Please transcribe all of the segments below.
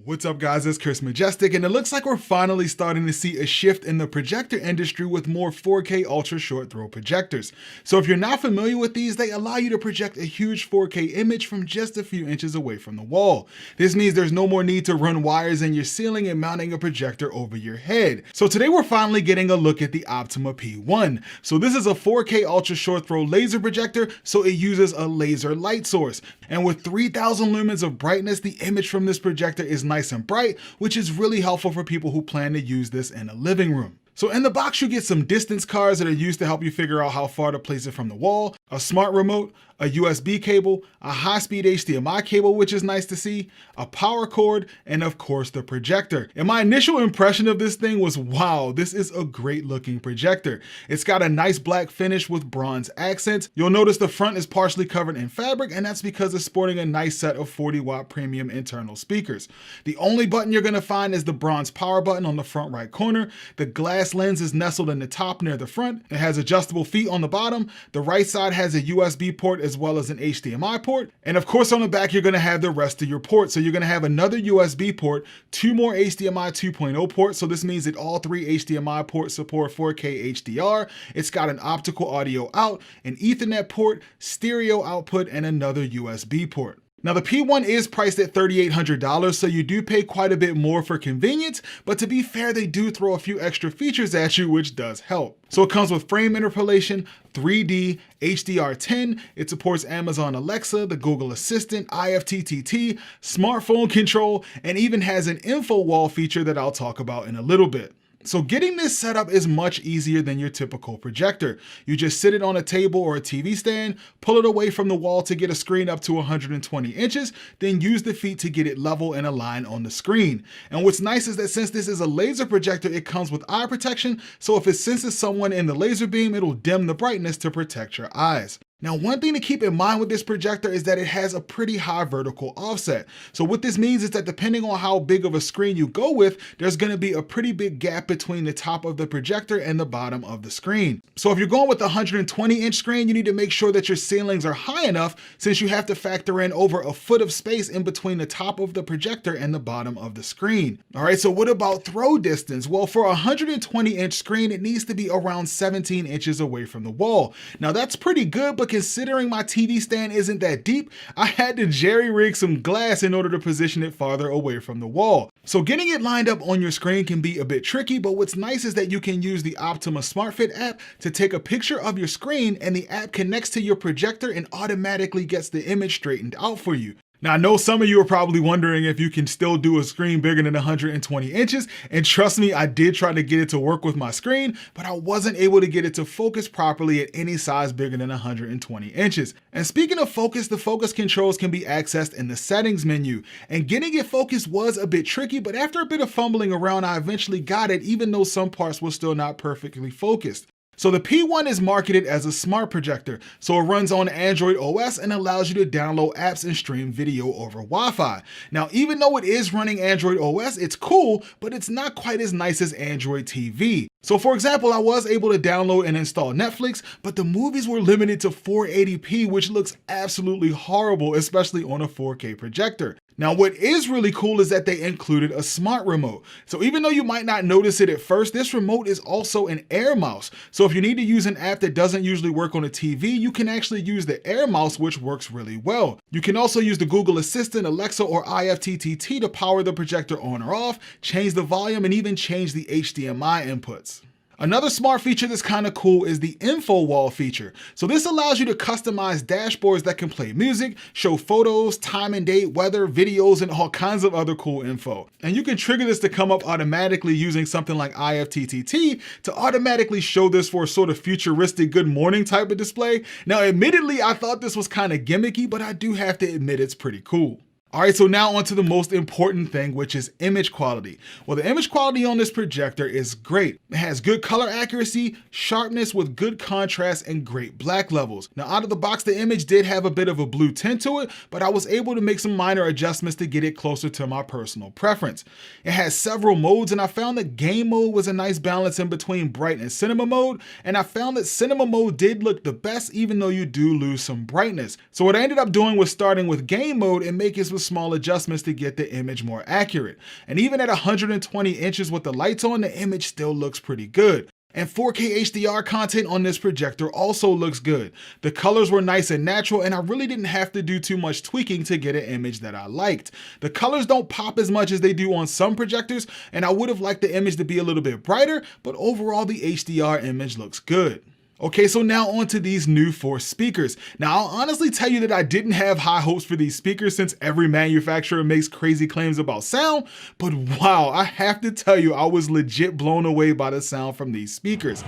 What's up guys, it's Chris Majestic, and it looks like we're finally starting to see a shift in the projector industry with more 4K ultra short throw projectors. So if you're not familiar with these, they allow you to project a huge 4K image from just a few inches away from the wall. This means there's no more need to run wires in your ceiling and mounting a projector over your head. So today we're finally getting a look at the Optoma P1. So this is a 4K ultra short throw laser projector, so it uses a laser light source. And with 3000 lumens of brightness, the image from this projector is nice and bright, which is really helpful for people who plan to use this in a living room. So in the box, you get some distance cards that are used to help you figure out how far to place it from the wall, a smart remote, a USB cable, a high-speed HDMI cable, which is nice to see, a power cord, and of course the projector. And my initial impression of this thing was, wow, this is a great looking projector. It's got a nice black finish with bronze accents. You'll notice the front is partially covered in fabric, and that's because it's sporting a nice set of 40-watt premium internal speakers. The only button you're gonna find is the bronze power button on the front right corner. The glass lens is nestled in the top near the front. It has adjustable feet on the bottom. The right side has a USB port as well as an HDMI port. And of course on the back, you're gonna have the rest of your ports. So you're gonna have another USB port, two more HDMI 2.0 ports. So this means that all three HDMI ports support 4K HDR. It's got an optical audio out, an Ethernet port, stereo output, and another USB port. Now the P1 is priced at $3,800, so you do pay quite a bit more for convenience, but to be fair, they do throw a few extra features at you, which does help. So it comes with frame interpolation, 3D, HDR10, it supports Amazon Alexa, the Google Assistant, IFTTT, smartphone control, and even has an info wall feature that I'll talk about in a little bit. So getting this set up is much easier than your typical projector. You just sit it on a table or a TV stand, pull it away from the wall to get a screen up to 120 inches, then use the feet to get it level and aligned on the screen. And what's nice is that since this is a laser projector, it comes with eye protection, so if it senses someone in the laser beam, it'll dim the brightness to protect your eyes. Now, one thing to keep in mind with this projector is that it has a pretty high vertical offset. So what this means is that depending on how big of a screen you go with, there's gonna be a pretty big gap between the top of the projector and the bottom of the screen. So if you're going with a 120-inch screen, you need to make sure that your ceilings are high enough, since you have to factor in over a foot of space in between the top of the projector and the bottom of the screen. All right, so what about throw distance? Well, for a 120-inch screen, it needs to be around 17 inches away from the wall. Now that's pretty good, but considering my TV stand isn't that deep, I had to jerry-rig some glass in order to position it farther away from the wall. So getting it lined up on your screen can be a bit tricky, but what's nice is that you can use the Optoma SmartFit app to take a picture of your screen, and the app connects to your projector and automatically gets the image straightened out for you. Now, I know some of you are probably wondering if you can still do a screen bigger than 120 inches, and trust me, I did try to get it to work with my screen, but I wasn't able to get it to focus properly at any size bigger than 120 inches. And speaking of focus, the focus controls can be accessed in the settings menu, and getting it focused was a bit tricky, but after a bit of fumbling around, I eventually got it, even though some parts were still not perfectly focused. So the P1 is marketed as a smart projector, so it runs on Android OS and allows you to download apps and stream video over Wi-Fi. Now, even though it is running Android OS, it's cool, but it's not quite as nice as Android TV. So for example, I was able to download and install Netflix, but the movies were limited to 480p, which looks absolutely horrible, especially on a 4K projector. Now, what is really cool is that they included a smart remote. So even though you might not notice it at first, this remote is also an air mouse. So if you need to use an app that doesn't usually work on a TV, you can actually use the air mouse, which works really well. You can also use the Google Assistant, Alexa, or IFTTT to power the projector on or off, change the volume, and even change the HDMI inputs. Another smart feature that's kind of cool is the info wall feature. So this allows you to customize dashboards that can play music, show photos, time and date, weather, videos, and all kinds of other cool info. And you can trigger this to come up automatically using something like IFTTT to automatically show this for a sort of futuristic good morning type of display. Now, admittedly, I thought this was kind of gimmicky, but I do have to admit it's pretty cool. All right, so now on to the most important thing, which is image quality. Well, the image quality on this projector is great. It has good color accuracy, sharpness with good contrast, and great black levels. Now, out of the box, the image did have a bit of a blue tint to it, but I was able to make some minor adjustments to get it closer to my personal preference. It has several modes, and I found that game mode was a nice balance in between bright and cinema mode, and I found that cinema mode did look the best, even though you do lose some brightness. So what I ended up doing was starting with game mode and making some small adjustments to get the image more accurate. And even at 120 inches with the lights on, the image still looks pretty good. And 4K HDR content on this projector also looks good. The colors were nice and natural, and I really didn't have to do too much tweaking to get an image that I liked. The colors don't pop as much as they do on some projectors, and I would have liked the image to be a little bit brighter, but overall the HDR image looks good. Okay, so now on to these new Force speakers. Now, I'll honestly tell you that I didn't have high hopes for these speakers since every manufacturer makes crazy claims about sound, but wow, I have to tell you, I was legit blown away by the sound from these speakers.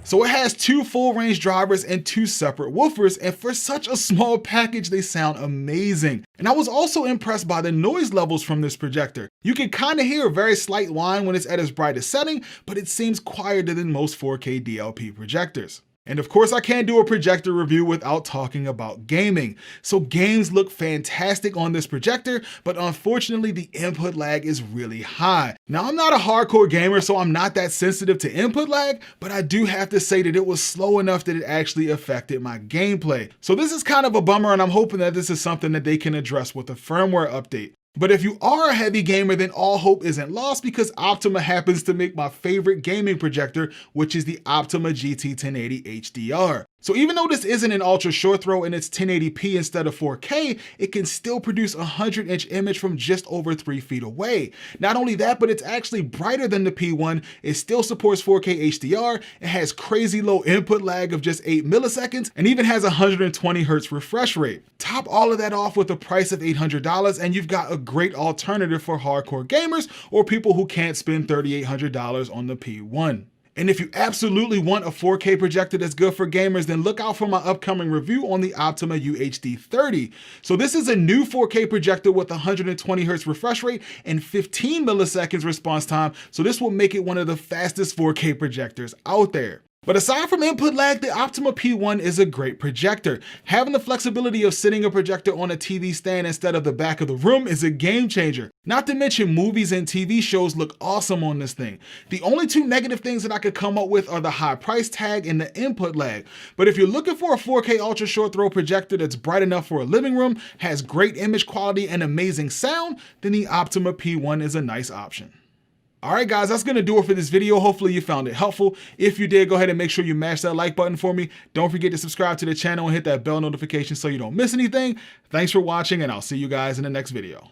So it has 2 full range drivers and 2 separate woofers, and for such a small package, they sound amazing. And I was also impressed by the noise levels from this projector. You can kind of hear a very slight whine when it's at its brightest setting, but it seems quieter than most 4K DLP projectors. And of course, I can't do a projector review without talking about gaming. So games look fantastic on this projector, but unfortunately the input lag is really high. Now, I'm not a hardcore gamer, so I'm not that sensitive to input lag, but I do have to say that it was slow enough that it actually affected my gameplay. So this is kind of a bummer, and I'm hoping that this is something that they can address with a firmware update. But if you are a heavy gamer, then all hope isn't lost because Optoma happens to make my favorite gaming projector, which is the Optoma GT1080 HDR. So even though this isn't an ultra short throw and it's 1080p instead of 4K, it can still produce a 100-inch image from just over 3 feet away. Not only that, but it's actually brighter than the P1, it still supports 4K HDR, it has crazy low input lag of just 8 milliseconds, and even has a 120 Hz refresh rate. Top all of that off with a price of $800, and you've got a great alternative for hardcore gamers or people who can't spend $3,800 on the P1. And if you absolutely want a 4K projector that's good for gamers, then look out for my upcoming review on the Optoma UHD30. So this is a new 4K projector with 120 Hz refresh rate and 15 milliseconds response time. So this will make it one of the fastest 4K projectors out there. But aside from input lag, the Optoma P1 is a great projector. Having the flexibility of sitting a projector on a TV stand instead of the back of the room is a game changer. Not to mention movies and TV shows look awesome on this thing. The only 2 negative things that I could come up with are the high price tag and the input lag. But if you're looking for a 4K ultra short throw projector that's bright enough for a living room, has great image quality and amazing sound, then the Optoma P1 is a nice option. Alright guys, that's going to do it for this video. Hopefully you found it helpful. If you did, go ahead and make sure you mash that like button for me. Don't forget to subscribe to the channel and hit that bell notification so you don't miss anything. Thanks for watching, and I'll see you guys in the next video.